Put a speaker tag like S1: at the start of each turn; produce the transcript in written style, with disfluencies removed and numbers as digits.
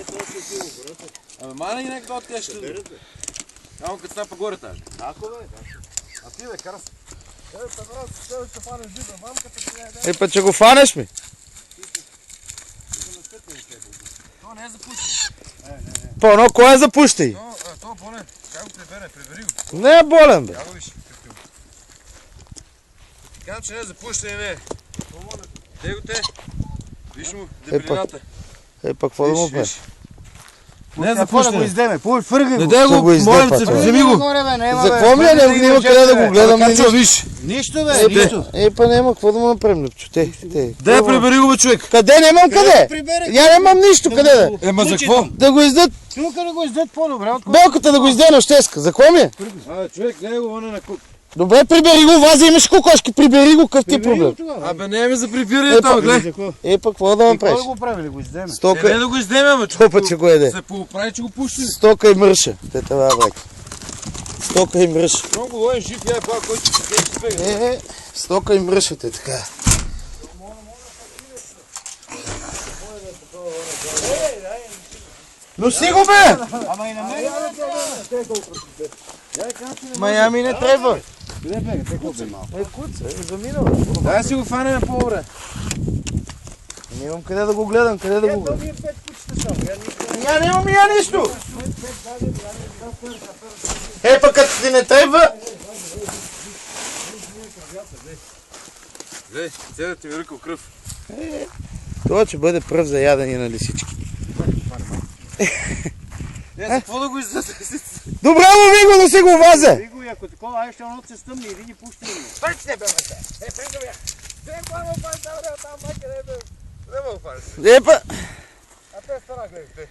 S1: това ще си го, брате.
S2: Абе, мана и нека да отидеш ще да. Само като става по-горе тази.
S1: Ако бе, да.
S2: А ти бе, кара се.
S1: Ще фанеш жида, мамката ти не е.
S3: Па че го фанеш ми.
S2: То не е запущено.
S3: По-но, кой е запущай?
S2: То болен. Как го прибере? Прибери го.
S3: Не е болен, бе.
S2: Я го виж. Казвам, че не е запущено, не е. Дай го те. Виж му, дебелината.
S3: Е, пак какво да му бе?
S2: Не е
S1: Да го
S2: запущено.
S1: издеме, фърги
S2: Не
S1: го.
S2: дай
S3: Ще го
S2: го,
S3: изде,
S2: молим
S3: пача.
S2: се, вземи го.
S3: За какво ми е? Няма къде да го гледам.
S2: Качо, виж.
S1: Нищо бе, нищо.
S3: Па няма какво да му направим, лепчо.
S2: Дай прибери го, бе, човек.
S3: Къде? Нямам къде.
S1: Прибере.
S3: Я нямам нищо, къде да?
S2: Ема за какво?
S3: Да го издат.
S1: Тук да го издат по-добре.
S3: Белката да го изде нощеска. За какво ми е?
S2: Човек, не е го върна на кук.
S3: Добре, прибери го, вази имаш кокошки, прибери го, какъв ти е проблем?
S2: Абе, не е за прибирането, гледай.
S3: Е, пък какво да направиш?
S1: Кой го прави, го издеме?
S2: Не
S3: Стока,
S2: да го издемем,
S3: топа, че го еде.
S2: се поправи, че го пуши.
S3: Стока и мръша. Те това, брак. Стока и мръша.
S2: Много лоен жив, я е пак, който ще се спега.
S3: Стока и мръша, те така. Носи го, бе!
S1: Ама и на мен
S3: Майами не трябва.
S1: Къде бега? Те колко е малко?
S3: Куца, заминава.
S2: Дай си го фанем по-добре.
S3: Нямам къде да го гледам, къде да го гледам.
S1: Ние 5 кучета само.
S3: Я нямам я нищо! Е, пък като ти не трябва...
S2: Гледай, целият ти ми ръкал кръв.
S3: Това ще бъде пръв за ядене на лисички.
S2: Не, за какво да го издадеш?
S3: Добре, лови го, носи го вазе!
S1: Виго, ако такова, ай ще оно се стъмни и види пущи го.
S2: Пъчте, бе, мъже! Пренга бе! Дай го фанеш, там, майка, не бе! Не мога фанеш.
S3: Епа!
S2: А те стара, гледай, те.